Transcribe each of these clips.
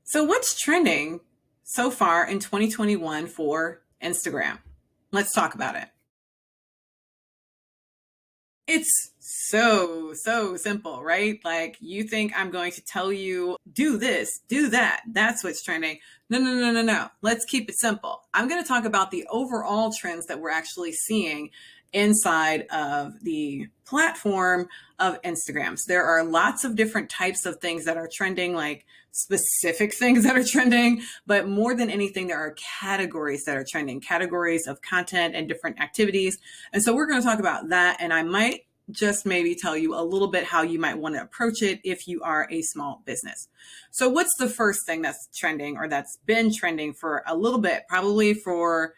So, what's trending so far in 2021 for Instagram? Let's talk about it. It's so simple, right? Like, you think I'm going to tell you, do this, do that. That's what's trending. No. Let's keep it simple. I'm going to talk about the overall trends that we're actually seeing inside of the platform of Instagram. So there are lots of different types of things that are trending, like specific things that are trending, but more than anything, there are categories that are trending, categories of content and different activities. And so we're going to talk about that. And I might just maybe tell you a little bit how you might want to approach it if you are a small business. So what's the first thing that's trending or that's been trending for a little bit, probably for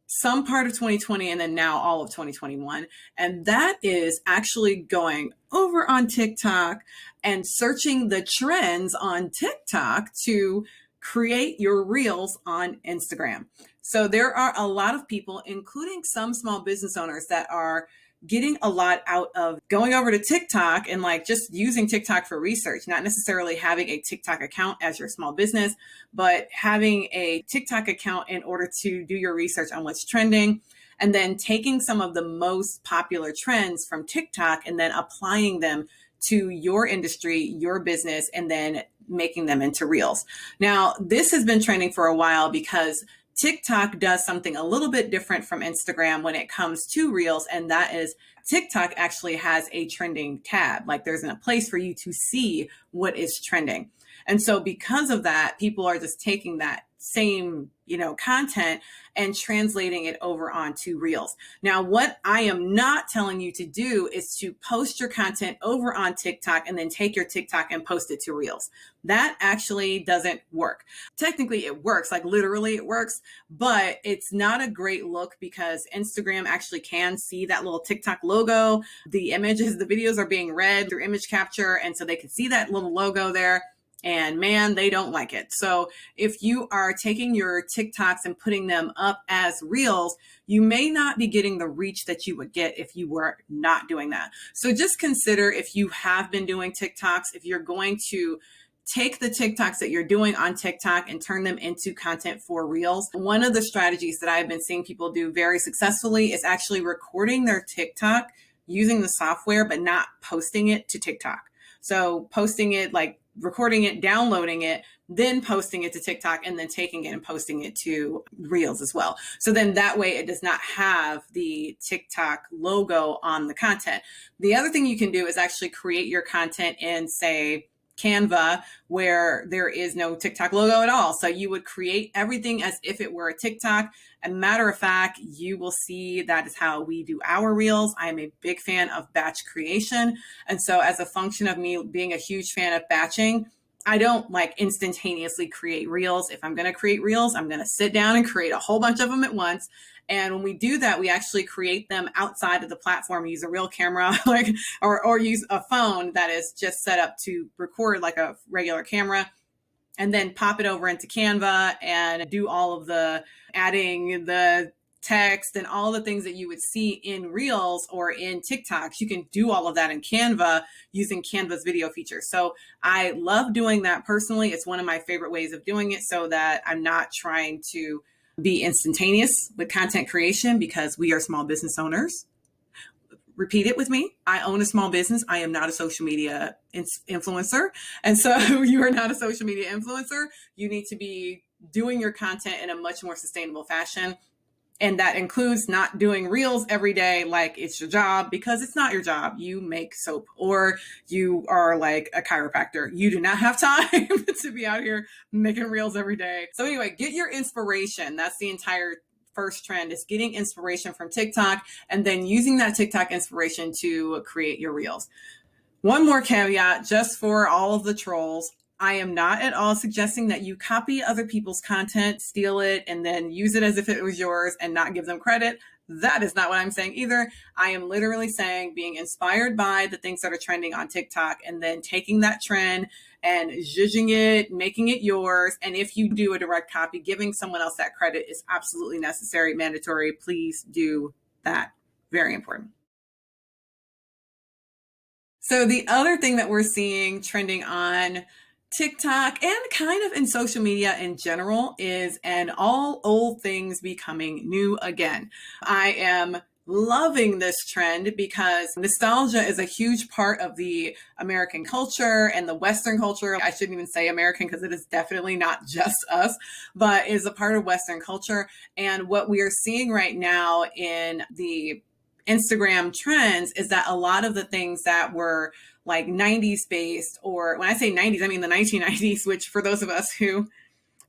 some part of 2020 and then now all of 2021. And that is actually going over on TikTok and searching the trends on TikTok to create your reels on Instagram. So there are a lot of people, including some small business owners, that are getting a lot out of going over to TikTok and like just using TikTok for research, not necessarily having a TikTok account as your small business, but having a TikTok account in order to do your research on what's trending. And then taking some of the most popular trends from TikTok and then applying them to your industry, your business, and then making them into reels. Now, this has been trending for a while because TikTok does something a little bit different from Instagram when it comes to reels, and that is TikTok actually has a trending tab. Like there's a place for you to see what is trending. And so because of that, people are just taking that same, content and translating it over onto reels. Now, what I am not telling you to do is to post your content over on TikTok and then take your TikTok and post it to reels. That actually doesn't work. Technically it works, like literally it works, but it's not a great look because Instagram actually can see that little TikTok logo. The images, the videos are being read through image capture. And so they can see that little logo there. And man, they don't like it. So if you are taking your TikToks and putting them up as reels, you may not be getting the reach that you would get if you were not doing that. So just consider, if you have been doing TikToks, if you're going to take the TikToks that you're doing on TikTok and turn them into content for reels. One of the strategies that I've been seeing people do very successfully is actually recording their TikTok using the software, but not posting it to TikTok. So posting it, like recording it, downloading it, then posting it to TikTok, and then taking it and posting it to reels as well. So then that way it does not have the TikTok logo on the content. The other thing you can do is actually create your content in, say, Canva, where there is no TikTok logo at all. So you would create everything as if it were a TikTok. A matter of fact, you will see that is how we do our reels. I am a big fan of batch creation. And so as a function of me being a huge fan of batching, I don't like instantaneously create reels. If I'm going to create reels, I'm going to sit down and create a whole bunch of them at once. And when we do that, we actually create them outside of the platform, use a real camera, or use a phone that is just set up to record like a regular camera, and then pop it over into Canva and do all of the adding the text and all the things that you would see in Reels or in TikToks. You can do all of that in Canva using Canva's video feature. So I love doing that personally. It's one of my favorite ways of doing it so that I'm not trying to be instantaneous with content creation, because we are small business owners. Repeat it with me. I own a small business. I am not a social media influencer. And so you are not a social media influencer. You need to be doing your content in a much more sustainable fashion. And that includes not doing reels every day like it's your job, because it's not your job. You make soap, or you are like a chiropractor. You do not have time to be out here making reels every day. So anyway, get your inspiration. That's the entire first trend, is getting inspiration from TikTok and then using that TikTok inspiration to create your reels. One more caveat, just for all of the trolls. I am not at all suggesting that you copy other people's content, steal it, and then use it as if it was yours and not give them credit. That is not what I'm saying either. I am literally saying being inspired by the things that are trending on TikTok and then taking that trend and zhuzhing it, making it yours. And if you do a direct copy, giving someone else that credit is absolutely necessary, mandatory. Please do that. Very important. So the other thing that we're seeing trending on TikTok and kind of in social media in general is an all old things becoming new again. I am loving this trend because nostalgia is a huge part of the American culture and the Western culture. I shouldn't even say American because it is definitely not just us, but is a part of Western culture. And what we are seeing right now in the Instagram trends is that a lot of the things that were like 90s based, or when I say 90s, I mean the 1990s, which for those of us who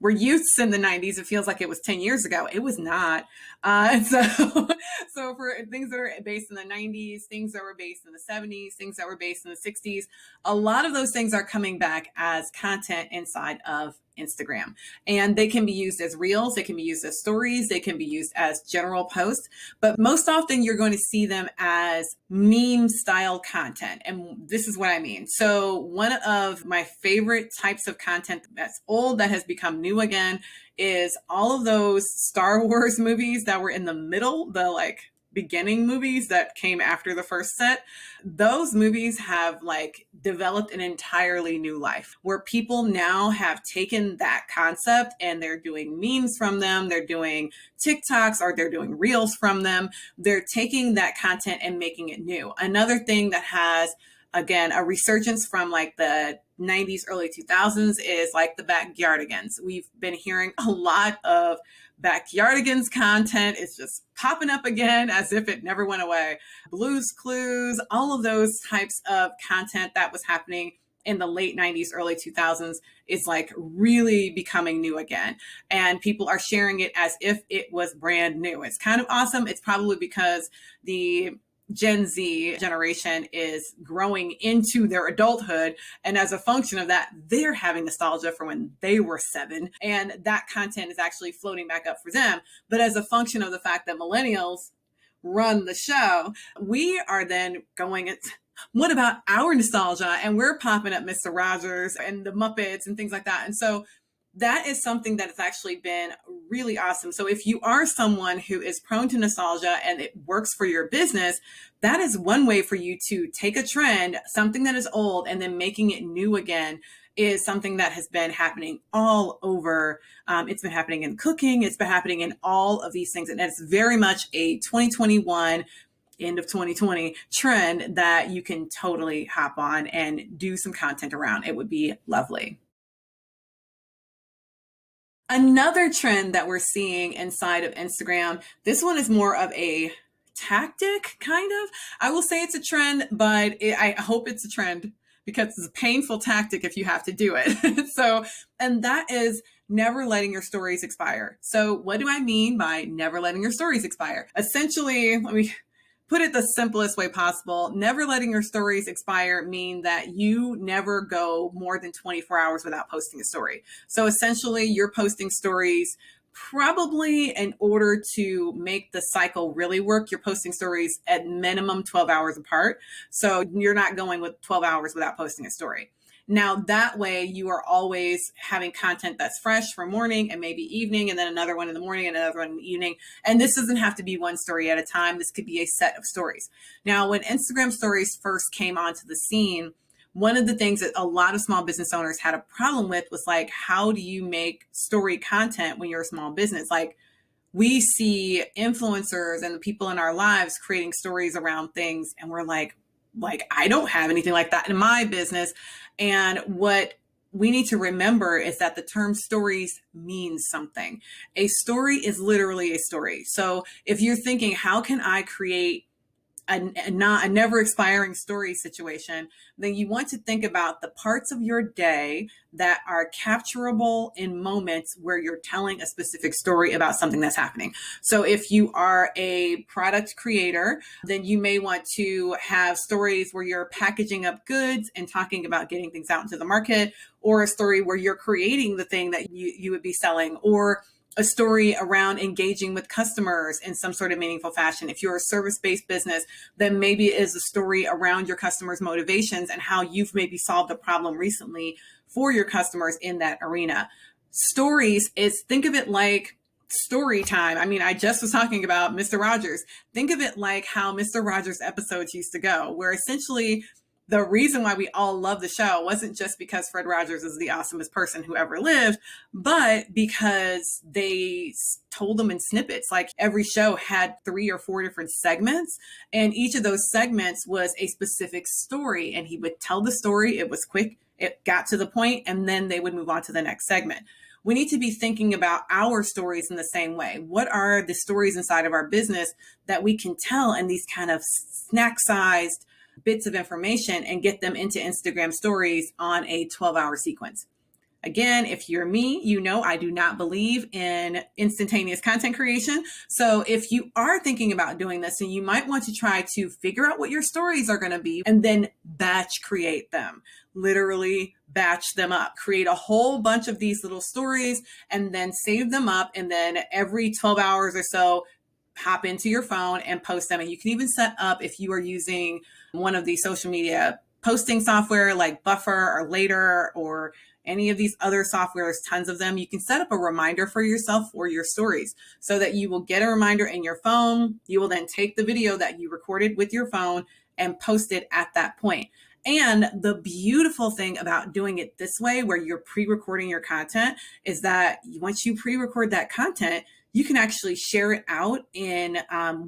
were youths in the 90s, it feels like it was 10 years ago. It was not. So for things that are based in the 90s, things that were based in the 70s, things that were based in the 60s, a lot of those things are coming back as content inside of Instagram. And they can be used as reels, they can be used as stories, they can be used as general posts, but most often you're going to see them as meme style content. And this is what I mean. So one of my favorite types of content that's old that has become new again is all of those Star Wars movies that were in the middle, the like beginning movies that came after the first set. Those movies have like developed an entirely new life where people now have taken that concept and they're doing memes from them, they're doing TikToks, or they're doing reels from them. They're taking that content and making it new. Another thing that has, again, a resurgence from like the 90s, early 2000s is like the backyardigans. We've been hearing a lot of backyardigans content. It's just popping up again as if it never went away. Blues Clues, all of those types of content that was happening in the late 90s, early 2000s is like really becoming new again. And people are sharing it as if it was brand new. It's kind of awesome. It's probably because the Gen Z generation is growing into their adulthood. And as a function of that, they're having nostalgia for when they were 7. And that content is actually floating back up for them. But as a function of the fact that millennials run the show, we are then going, what about our nostalgia? And we're popping up Mr. Rogers and the Muppets and things like that. And so that is something that has actually been really awesome. So if you are someone who is prone to nostalgia and it works for your business, that is one way for you to take a trend, something that is old, and then making it new again is something that has been happening all over. It's been happening in cooking. It's been happening in all of these things. And it's very much a 2021 end of 2020 trend that you can totally hop on and do some content around. It would be lovely. Another trend that we're seeing inside of Instagram, this one is more of a tactic, kind of. I will say it's a trend, but I hope it's a trend because it's a painful tactic if you have to do it. And that is never letting your stories expire. So what do I mean by never letting your stories expire? Essentially, let me put it the simplest way possible. Never letting your stories expire mean that you never go more than 24 hours without posting a story. So essentially you're posting stories probably in order to make the cycle really work. You're posting stories at minimum 12 hours apart. So you're not going with 12 hours without posting a story. Now, that way you are always having content that's fresh for morning and maybe evening, and then another one in the morning and another one in the evening. And this doesn't have to be one story at a time. This could be a set of stories. Now, when Instagram stories first came onto the scene, one of the things that a lot of small business owners had a problem with was like, how do you make story content when you're a small business? Like, we see influencers and the people in our lives creating stories around things, and we're like, I don't have anything like that in my business. And what we need to remember is that the term stories means something. A story is literally a story. So if you're thinking, how can I create a never expiring story situation, then you want to think about the parts of your day that are capturable in moments where you're telling a specific story about something that's happening. So if you are a product creator, then you may want to have stories where you're packaging up goods and talking about getting things out into the market, or a story where you're creating the thing that you would be selling, or a story around engaging with customers in some sort of meaningful fashion. If you're a service-based business, then maybe it is a story around your customers' motivations and how you've maybe solved a problem recently for your customers in that arena. Stories is, think of it like story time. I mean, I just was talking about Mr. Rogers. Think of it like how Mr. Rogers episodes used to go, where essentially The reason why we all love the show wasn't just because Fred Rogers is the awesomest person who ever lived, but because they told them in snippets. Like every show had 3 or 4 different segments, and each of those segments was a specific story. And he would tell the story. It was quick, it got to the point, and then they would move on to the next segment. We need to be thinking about our stories in the same way. What are the stories inside of our business that we can tell in these kind of snack sized bits of information and get them into Instagram stories on a 12-hour sequence? Again, if you're me, you know I do not believe in instantaneous content creation. So if you are thinking about doing this, and you might want to try to figure out what your stories are going to be and then batch create them. Literally batch them up. Create a whole bunch of these little stories and then save them up. And then every 12 hours or so, hop into your phone and post them. And you can even set up, if you are using one of these social media posting software like Buffer or Later or any of these other softwares, tons of them, you can set up a reminder for yourself or your stories so that you will get a reminder in your phone. You will then take the video that you recorded with your phone and post it at that point. And the beautiful thing about doing it this way, where you're pre-recording your content, is that once you pre-record that content, you can actually share it out in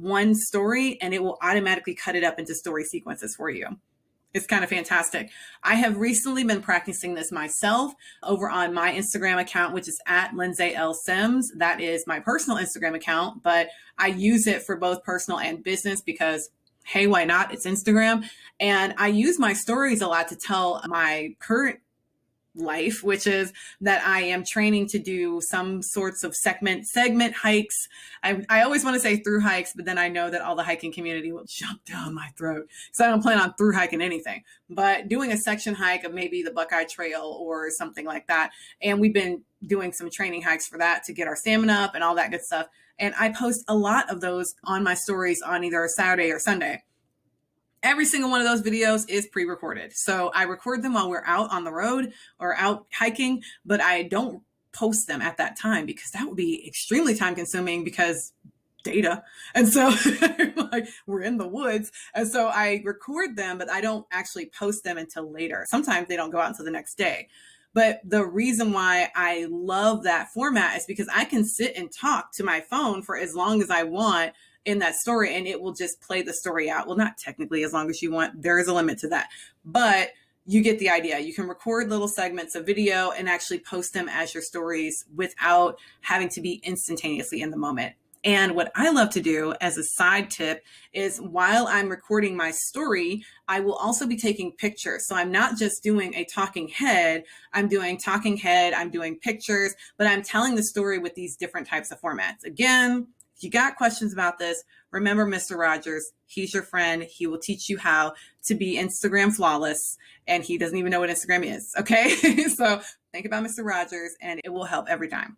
one story, and it will automatically cut it up into story sequences for you. It's kind of fantastic. I have recently been practicing this myself over on my Instagram account, which is at Lindsay L. Sims. That is my personal Instagram account, but I use it for both personal and business because, hey, why not? It's Instagram. And I use my stories a lot to tell my current life, which is that I am training to do some sorts of segment hikes. I always want to say through hikes, but then I know that all the hiking community will jump down my throat. So I don't plan on through hiking anything, but doing a section hike of maybe the Buckeye Trail or something like that. And we've been doing some training hikes for that to get our stamina up and all that good stuff. And I post a lot of those on my stories on either a Saturday or Sunday. Every single one of those videos is pre-recorded. So I record them while we're out on the road or out hiking, but I don't post them at that time because that would be extremely time consuming because data. And so like we're in the woods. And so I record them, but I don't actually post them until later. Sometimes they don't go out until the next day. But the reason why I love that format is because I can sit and talk to my phone for as long as I want in that story, and it will just play the story out. Well, not technically as long as you want. There is a limit to that, but you get the idea. You can record little segments of video and actually post them as your stories without having to be instantaneously in the moment. And what I love to do as a side tip is while I'm recording my story, I will also be taking pictures. So I'm not just doing a talking head, I'm doing pictures, but I'm telling the story with these different types of formats. Again, if you got questions about this, remember Mr. Rogers, he's your friend. He will teach you how to be Instagram flawless, and he doesn't even know what Instagram is, okay? So think about Mr. Rogers, and it will help every time.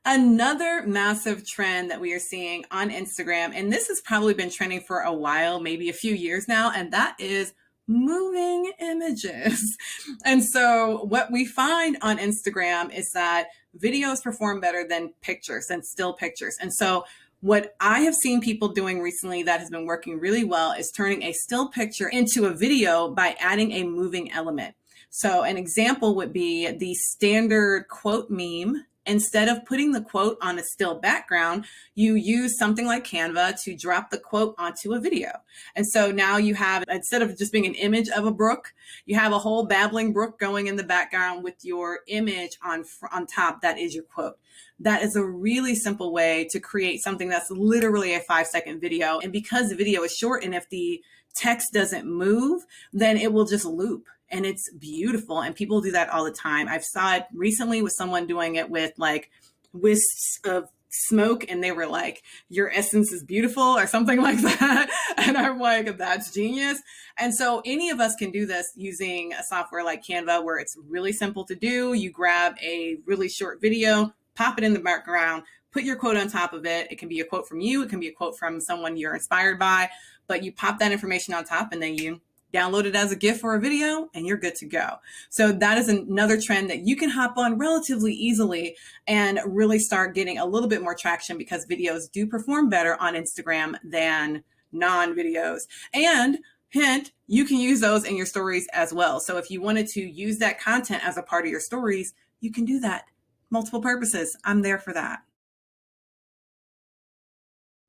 Another massive trend that we are seeing on Instagram, and this has probably been trending for a while, maybe a few years now, and that is moving images. And so what we find on Instagram is that videos perform better than pictures, than still pictures. And so what I have seen people doing recently that has been working really well is turning a still picture into a video by adding a moving element. So an example would be the standard quote meme. Instead of putting the quote on a still background, you use something like Canva to drop the quote onto a video. And so now you have, instead of just being an image of a brook, you have a whole babbling brook going in the background with your image on top. That is your quote. That is a really simple way to create something that's literally a 5-second video. And because the video is short, and if the text doesn't move, then it will just loop. And it's beautiful. And people do that all the time. I've saw it recently with someone doing it with like wisps of smoke, and they were like, your essence is beautiful or something like that. And I'm like, that's genius. And so any of us can do this using a software like Canva, where it's really simple to do. You grab a really short video, pop it in the background, put your quote on top of it. It can be a quote from you. It can be a quote from someone you're inspired by, but you pop that information on top, and then you download it as a GIF or a video, and you're good to go. So that is another trend that you can hop on relatively easily and really start getting a little bit more traction, because videos do perform better on Instagram than non-videos. And hint, you can use those in your stories as well. So if you wanted to use that content as a part of your stories, you can do that. Multiple purposes. I'm there for that.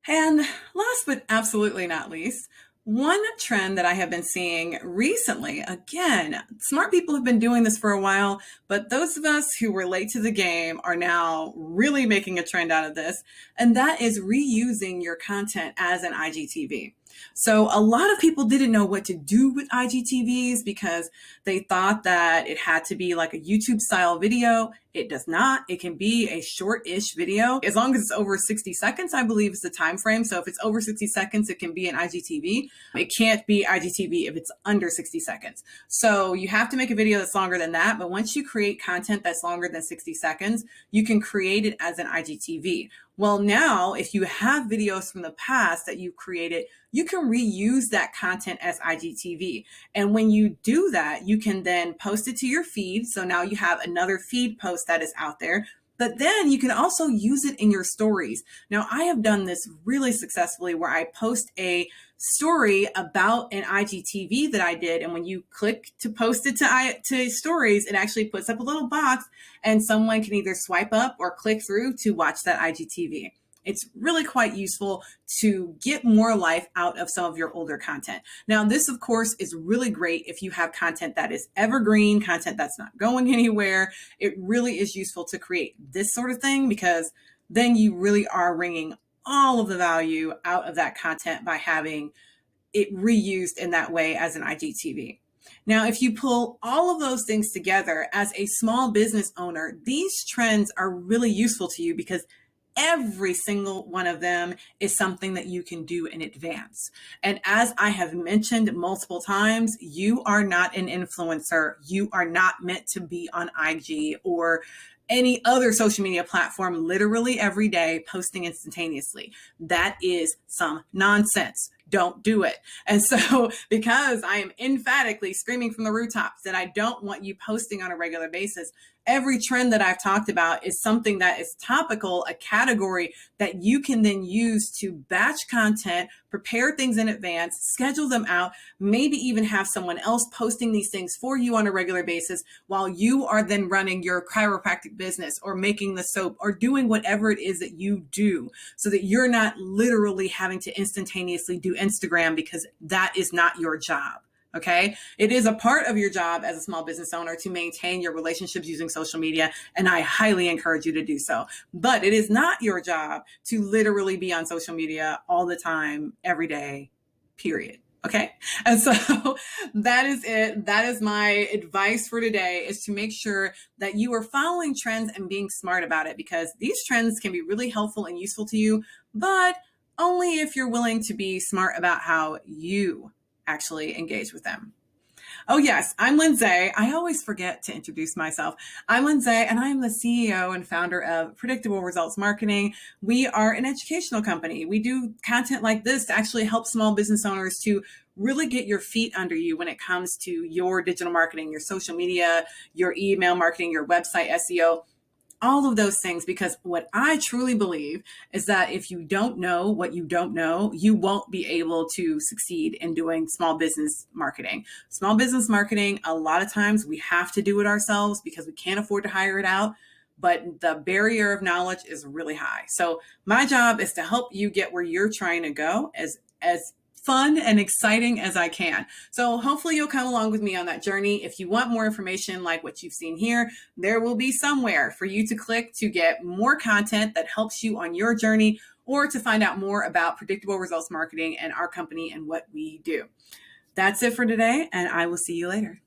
And last but absolutely not least, one trend that I have been seeing recently, again, smart people have been doing this for a while, but those of us who were late to the game are now really making a trend out of this, and that is reusing your content as an IGTV. So a lot of people didn't know what to do with IGTVs because they thought that it had to be like a YouTube style video. It does not. It can be a short-ish video. As long as it's over 60 seconds, I believe is the time frame. So if it's over 60 seconds, it can be an IGTV. It can't be IGTV if it's under 60 seconds. So you have to make a video that's longer than that. But once you create content that's longer than 60 seconds, you can create it as an IGTV. Well, now, if you have videos from the past that you've created, you can reuse that content as IGTV. And when you do that, you can then post it to your feed. So now you have another feed post that is out there. But then you can also use it in your stories. Now, I have done this really successfully where I post a story about an IGTV that I did. And when you click to post it to stories, it actually puts up a little box and someone can either swipe up or click through to watch that IGTV. It's really quite useful to get more life out of some of your older content. Now, this, of course, is really great if you have content that is evergreen, content that's not going anywhere. It really is useful to create this sort of thing because then you really are wringing all of the value out of that content by having it reused in that way as an IGTV. Now, if you pull all of those things together as a small business owner, these trends are really useful to you because every single one of them is something that you can do in advance. And as I have mentioned multiple times, you are not an influencer. You are not meant to be on IG or any other social media platform literally every day posting instantaneously. That is some nonsense. Don't do it. And so because I am emphatically screaming from the rooftops that I don't want you posting on a regular basis, every trend that I've talked about is something that is topical, a category that you can then use to batch content, prepare things in advance, schedule them out, maybe even have someone else posting these things for you on a regular basis while you are then running your chiropractic business or making the soap or doing whatever it is that you do so that you're not literally having to instantaneously do Instagram because that is not your job. Okay. It is a part of your job as a small business owner to maintain your relationships using social media. And I highly encourage you to do so. But it is not your job to literally be on social media all the time, every day, period. Okay. And so that is it. That is my advice for today, is to make sure that you are following trends and being smart about it, because these trends can be really helpful and useful to you, but only if you're willing to be smart about how you actually engage with them. Oh, yes, I'm Lindsay. I always forget to introduce myself. I'm Lindsay, and I am the CEO and founder of Predictable Results Marketing. We are an educational company. We do content like this to actually help small business owners to really get your feet under you when it comes to your digital marketing, your social media, your email marketing, your website SEO. All of those things, because what I truly believe is that if you don't know what you don't know, you won't be able to succeed in doing small business marketing. Small business marketing, a lot of times we have to do it ourselves because we can't afford to hire it out, but the barrier of knowledge is really high. So my job is to help you get where you're trying to go as fun and exciting as I can. So hopefully you'll come along with me on that journey. If you want more information like what you've seen here, there will be somewhere for you to click to get more content that helps you on your journey, or to find out more about Predictable Results Marketing and our company and what we do. That's it for today, and I will see you later.